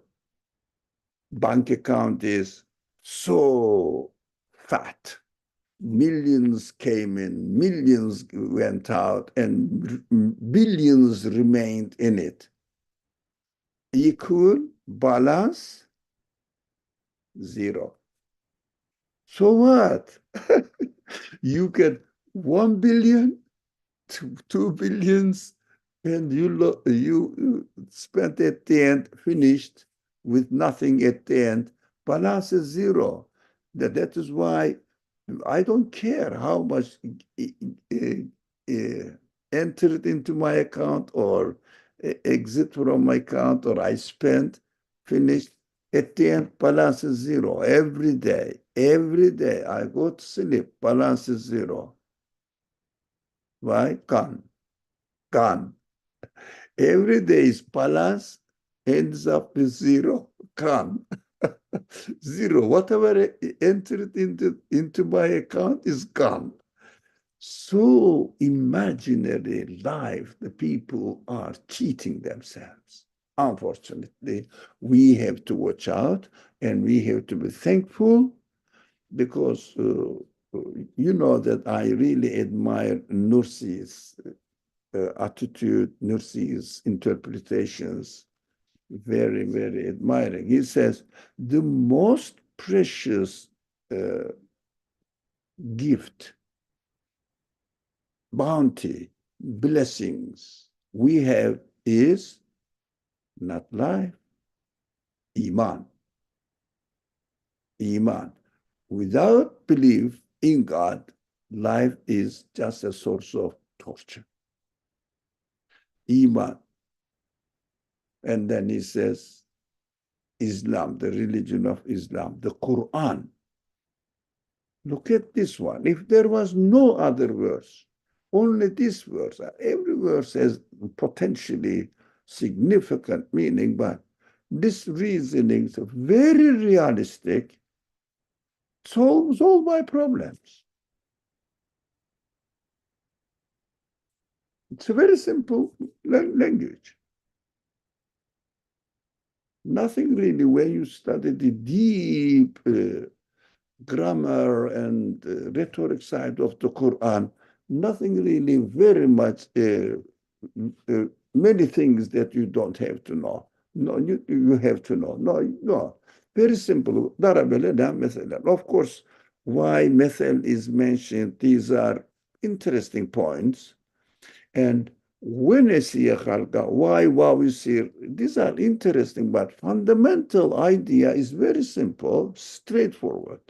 bank account is so fat, millions came in, millions went out, and billions remained in it. Equal, balance, zero. So what? You get 1 billion, 2 billions, and you spent at the end, finished with nothing at the end. Balance is zero. That is why I don't care how much entered into my account or exit from my account or I spent, finished. At the end, balance is zero. Every day I go to sleep, balance is zero. Why? Gone. Every day's balance ends up with zero. Gone. Zero. Whatever entered into my account is gone. So imaginary life, the people are cheating themselves. Unfortunately, we have to watch out and we have to be thankful because you know that I really admire Nursi's attitude, Nursi's interpretations. Very, very admiring. He says, the most precious gift, bounty, blessings we have is not life, iman. Iman. Without belief in God, life is just a source of torture. Iman. And then he says, Islam, the religion of Islam, the Qur'an. Look at this one. If there was no other verse, only this verse, every verse has potentially significant meaning, but this reasoning is very realistic, solves all my problems. It's a very simple language. Nothing really, when you study the deep grammar and rhetoric side of the Quran, nothing really very much, many things that you don't have to know. No, you have to know. No. Very simple. Of course, why method is mentioned, these are interesting points. And when I see a khalqa, why waw is here, these are interesting, but fundamental idea is very simple, straightforward.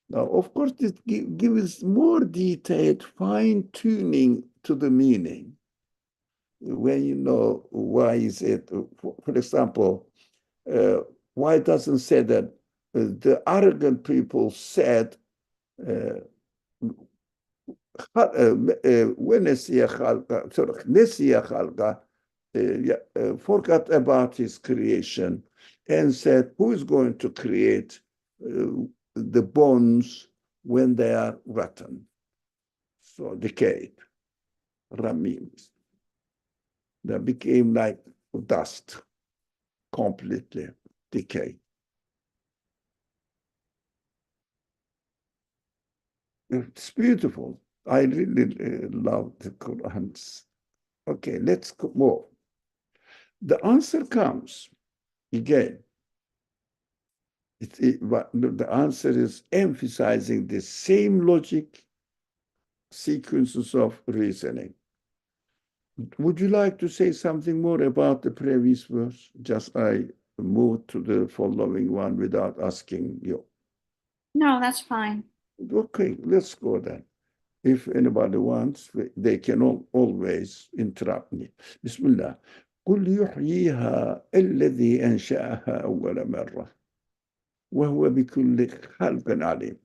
Now, of course, this gives more detailed fine-tuning to the meaning. When you know why is it, for example, why doesn't say that the arrogant people said, forgot about his creation and said, who is going to create the bones when they are rotten? So decayed, hamim. They became like dust, completely decayed. It's beautiful. I really love the Quran. Okay, let's move. The answer comes again. The answer is emphasizing the same logic sequences of reasoning. Would you like to say something more about the previous verse? Just I move to the following one without asking you. No, that's fine. Okay, let's go then. If anybody wants, they can always interrupt me. Bismillah. قل يحييها الذي أنشأها أول مرة وهو بكل خلق عليم.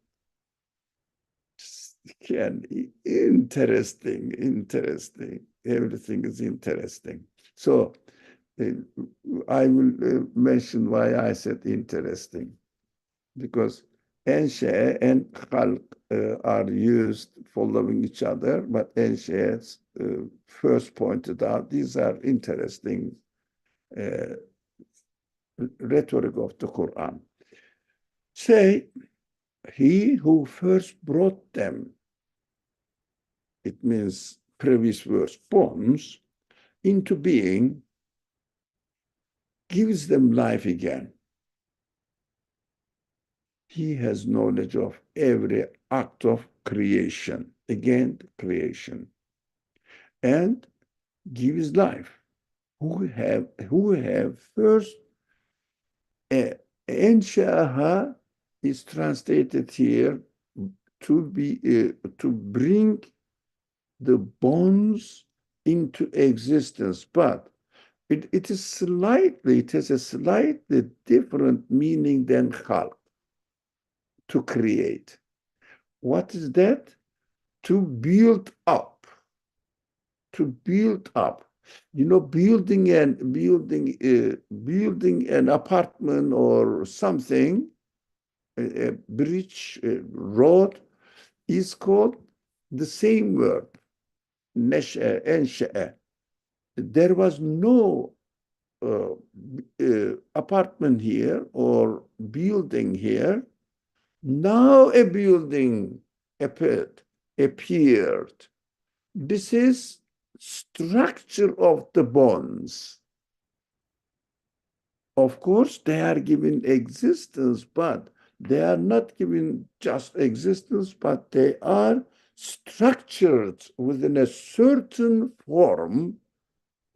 Interesting. Everything is interesting. So I will mention why I said interesting, because Ansha and Khalq are used following each other, but Ansha first pointed out these are interesting rhetoric of the Quran. Say, he who first brought them, it means previous verse, bonds, into being, gives them life again. He has knowledge of every act of creation, again, creation, and gives life. Who have first, Ensha'aha is translated here to be to bring the bonds into existence, but it has a slightly different meaning than khalq, to create. What is that? To build up. To build up. You know, building an apartment or something, a bridge, a road, is called the same word, Ensha'a. There was no apartment here or building here. Now a building appeared. This is structure of the bonds. Of course, they are given existence, but they are not given just existence, but they are structured within a certain form,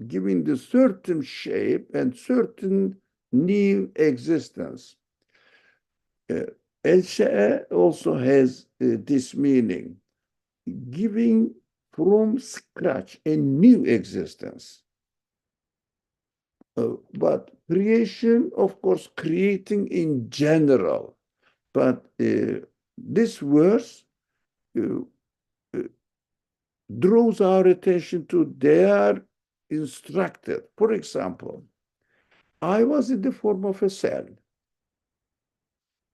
giving the certain shape and certain new existence. El-Sha'a also has this meaning, giving from scratch a new existence. But creation, of course, creating in general. But this verse draws our attention to they are instructed. For example, I was in the form of a cell,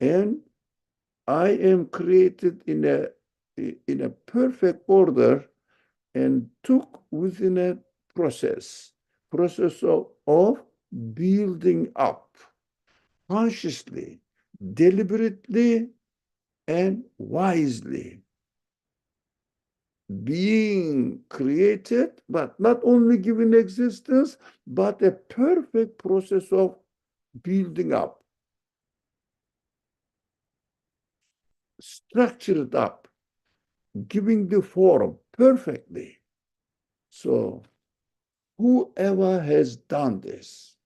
and I am created in a perfect order and took within a process of building up consciously, deliberately, and wisely. Being created, but not only given existence, but a perfect process of building up, structured up, giving the form perfectly. So whoever has done this,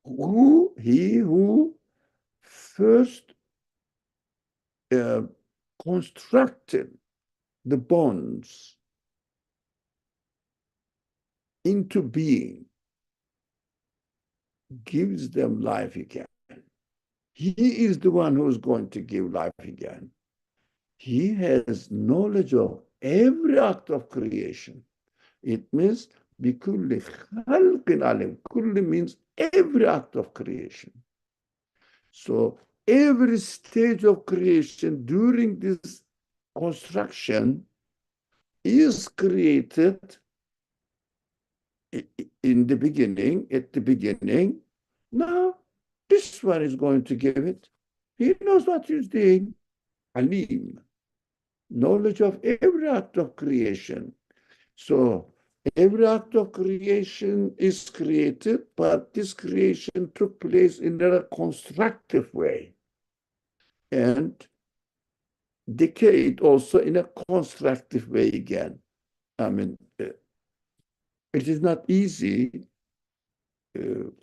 he who first constructed the bonds into being, gives them life again. He is the one who is going to give life again. He has knowledge of every act of creation. It means bikulli khalqin alim. Kulli means every act of creation. So every stage of creation during this construction is created in the beginning, at the beginning. Now, this one is going to give it. He knows what he's doing. Alim, knowledge of every act of creation. So every act of creation is created, but this creation took place in a constructive way and decayed also in a constructive way again. I mean, it is not easy,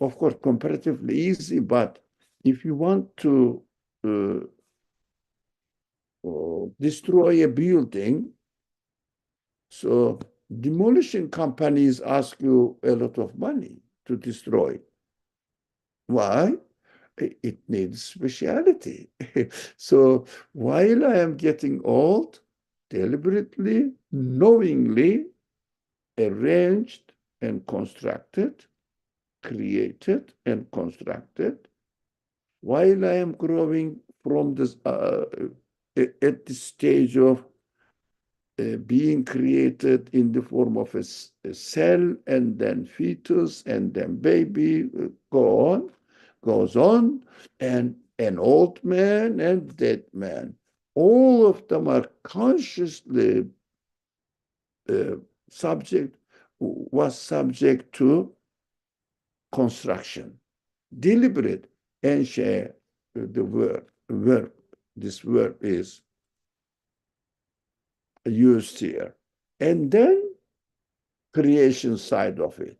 of course, comparatively easy, but if you want to destroy a building, so demolition companies ask you a lot of money to destroy. Why? It needs speciality. So while I am getting old, deliberately, knowingly arranged and constructed, created and constructed, while I am growing from this at the stage of being created in the form of a cell, and then fetus, and then baby, goes on, and an old man and dead man. All of them are consciously subject to construction, deliberate, and share the verb. This verb is used here. And then creation side of it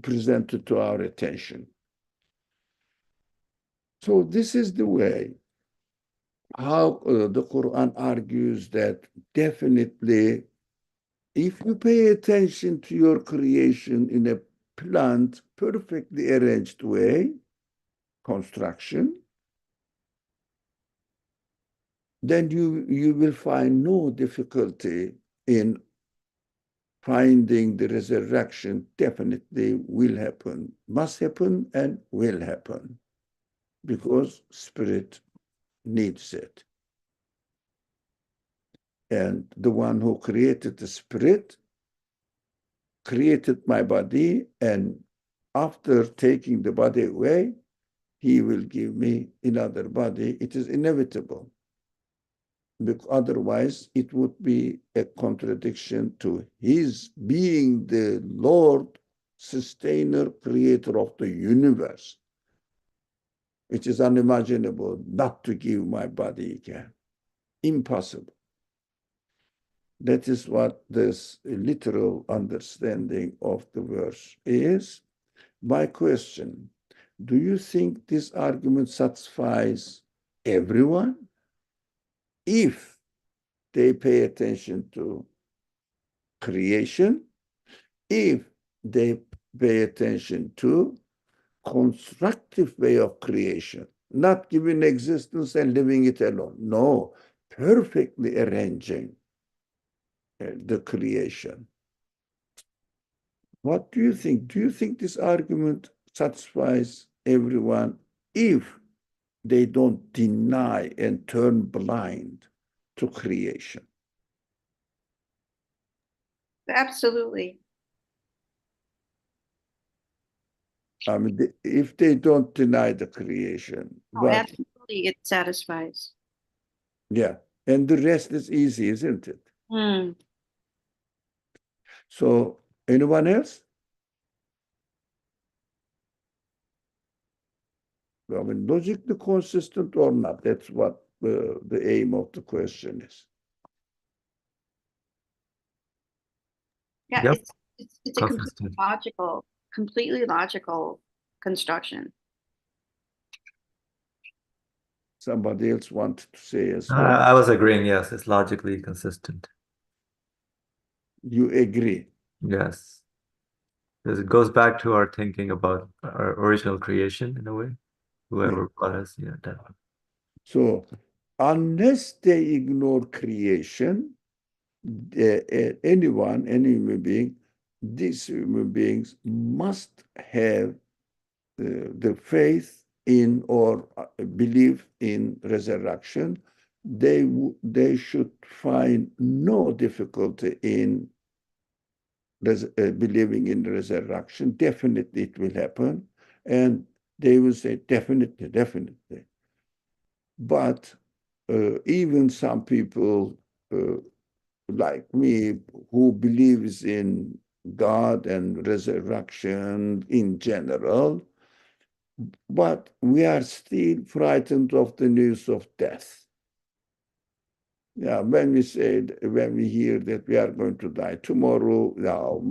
presented to our attention. So this is the way how the Quran argues that definitely if you pay attention to your creation in a planned, perfectly arranged way, construction, then you will find no difficulty in finding the resurrection definitely will happen, must happen, and will happen, because spirit needs it. And the one who created the spirit created my body, and after taking the body away, he will give me another body. It is inevitable. Because otherwise, it would be a contradiction to his being the Lord, sustainer, creator of the universe. It is unimaginable not to give my body again. Impossible. That is what this literal understanding of the verse is. My question, do you think this argument satisfies everyone? If they pay attention to creation, if they pay attention to constructive way of creation, not giving existence and leaving it alone. No, perfectly arranging the creation. What do you think? Do you think this argument satisfies everyone if they don't deny and turn blind to creation? Absolutely. I mean, if they don't deny the creation, Oh, but absolutely, it satisfies. yeah, and the rest is easy, isn't it? Hmm. So, anyone else? I mean, logically consistent or not? That's what the aim of the question is. Yeah, Yep. it's a Consistent. completely logical construction. Somebody else wanted to say as I, well. I was agreeing, yes, it's logically consistent. You agree? Yes. Because it goes back to our thinking about our original creation in a way. Whoever brought us, yeah, definitely. So, unless they ignore creation, anyone, any human being, these human beings must have the faith in or believe in resurrection. They should find no difficulty in believing in resurrection. Definitely it will happen. And they will say, definitely, definitely. But even some people like me who believes in God and resurrection in general, but we are still frightened of the news of death. Yeah, when we hear that we are going to die tomorrow, now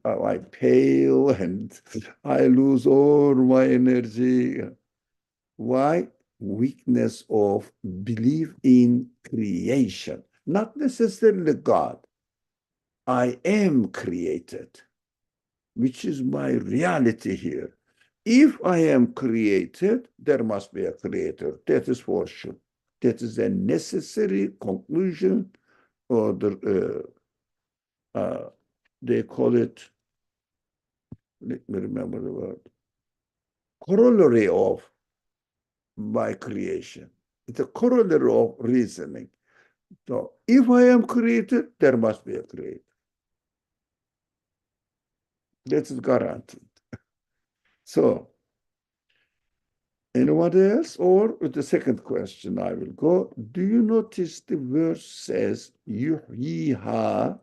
I pale and I lose all my energy. Why? Weakness of belief in creation, not necessarily God. I am created, which is my reality here. If I am created, there must be a creator. That is for sure. That is a necessary conclusion, or they call it, let me remember the word, corollary of my creation. It's a corollary of reasoning. So if I am created, there must be a creator. That is guaranteed. So Anyone else? Or the second question I will go. Do you notice the verse says, yuhyiha,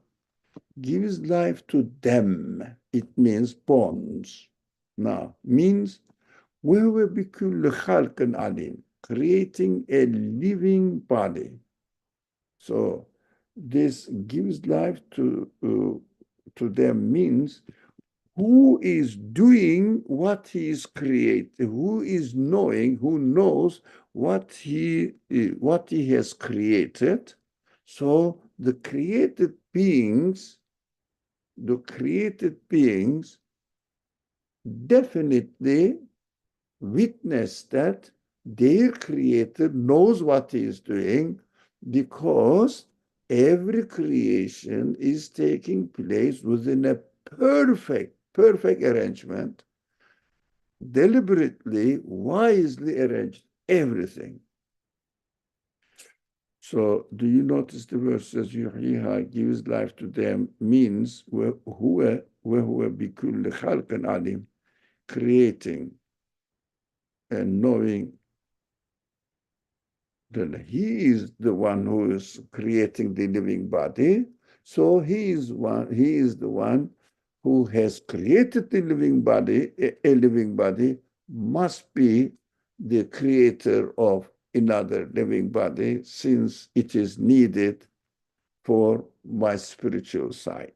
gives life to them. It means bonds. Now, means وَهُوَ بِكُلِّ خَلْقٍ عَلِيمٍ, creating a living body. So this gives life to them means who is doing what he is creating, who is knowing, who knows what he has created. So the created beings definitely witness that their creator knows what he is doing, because every creation is taking place within a perfect arrangement, deliberately, wisely arranged, everything. So do you notice the verse says, yuhyiha, gives life to them, means وَهُوَ بِكُلِّ خَلْقٍ عَلِيمٍ, creating and knowing that he is the one who is creating the living body. So he is the one who has created the living body. A living body must be the creator of another living body, since it is needed for my spiritual side.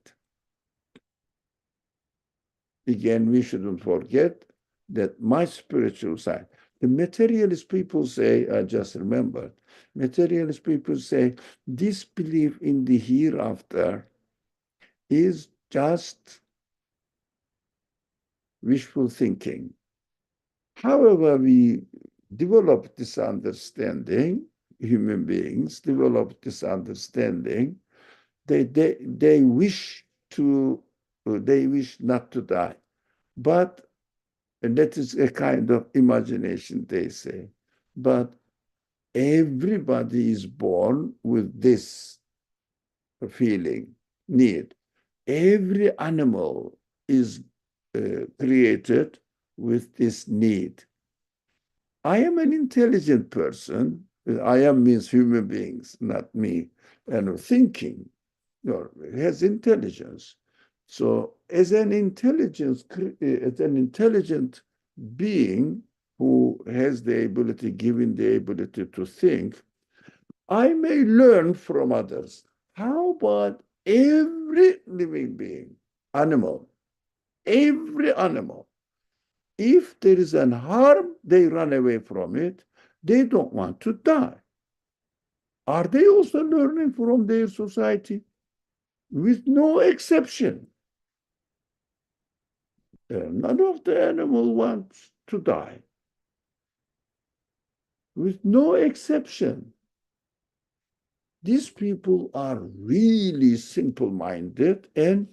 Again, we shouldn't forget that my spiritual side. The materialist people say, I just remembered, materialist people say this belief in the hereafter is just wishful thinking. However, we develop this understanding, human beings develop this understanding, they wish not to die. But, and that is a kind of imagination, they say. But everybody is born with this feeling, need. Every animal is created with this need. I am an intelligent person. I am means human beings, not me, and thinking, has intelligence. So as an intelligent being who has the ability, given the ability to think, I may learn from others. How about every living being, animal, every animal? If there is an harm, they run away from it. They don't want to die. Are they also learning from their society? With no exception. None of the animal wants to die. With no exception. These people are really simple-minded, and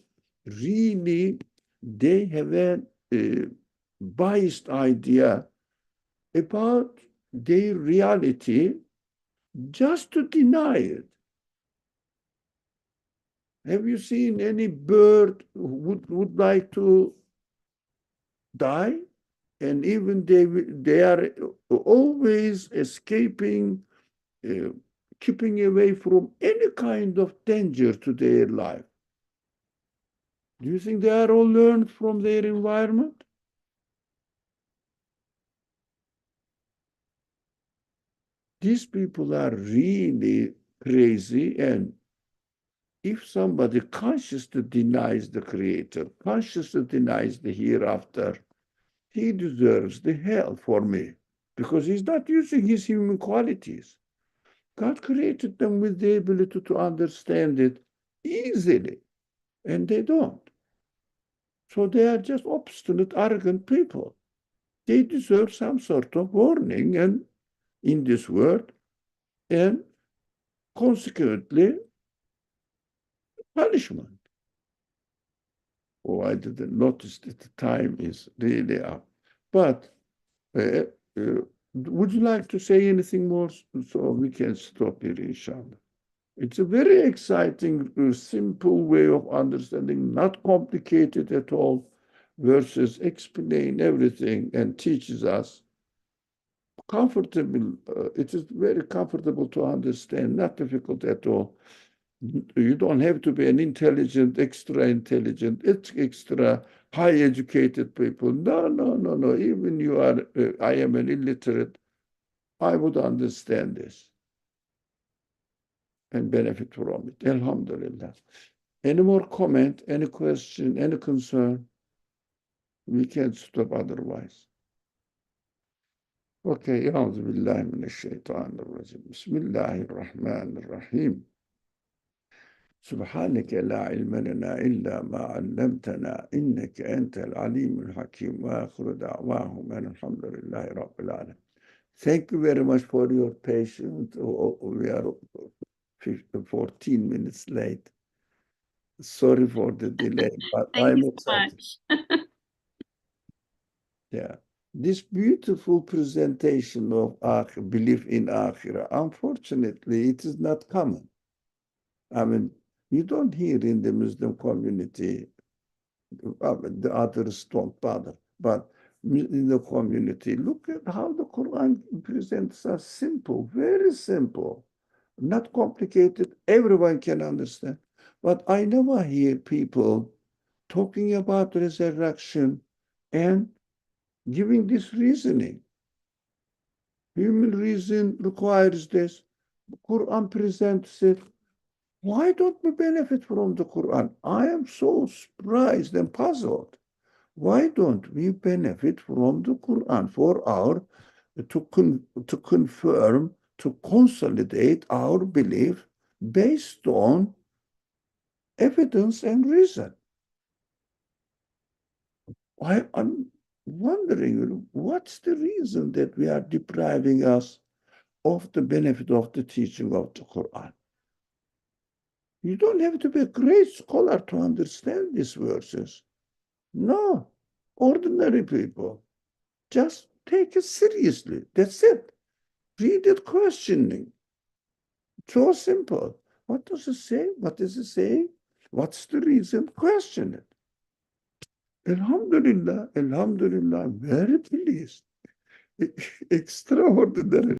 really they have a biased idea about their reality just to deny it. Have you seen any bird who would like to die? And even they are always escaping, keeping away from any kind of danger to their life. Do you think they are all learned from their environment? These people are really crazy, and if somebody consciously denies the Creator, consciously denies the hereafter, he deserves the hell for me, because he's not using his human qualities. God created them with the ability to understand it easily, and they don't. So they are just obstinate, arrogant people. They deserve some sort of warning and in this world, and consequently, punishment. Oh, I didn't notice that the time is really up. But would you like to say anything more so we can stop here, inshallah? It's a very exciting, simple way of understanding, not complicated at all, verses explain everything and teaches us comfortable. It is very comfortable to understand, not difficult at all. You don't have to be an intelligent, extra intelligent, extra high educated people. No. Even you are, I am an illiterate, I would understand this and benefit from it. Alhamdulillah. Any more comment, any question, any concern? We can't stop otherwise. Okay, أعوذ بالله من الشيطان الرجيم. بسم الله الرحمن الرحيم. سبحانك لا علم لنا إلا ما علمتنا إنك أنت العليم الحكيم وآخر دعواهم أن الحمد لله رب العالمين. Thank you very much for your patience. We are 14 minutes late. Sorry for the delay, but Thank I'm you so excited. much. Yeah. This beautiful presentation of belief in Akhirah, unfortunately, it is not common. I mean, you don't hear in the Muslim community, the others don't bother, but in the community, look at how the Quran presents us simple, very simple, not complicated, everyone can understand. But I never hear people talking about resurrection and giving this reasoning. Human reason requires this. The Quran presents it. Why don't we benefit from the Quran? I am so surprised and puzzled. Why don't we benefit from the Quran for our, to confirm, to consolidate our belief based on evidence and reason? I'm wondering, what's the reason that we are depriving us of the benefit of the teaching of the Quran? You don't have to be a great scholar to understand these verses. No, ordinary people. Just take it seriously. That's it. Read it questioning. So simple. What does it say? What is it saying? What's the reason? Question it. Alhamdulillah, Alhamdulillah, I'm very pleased. Extraordinary.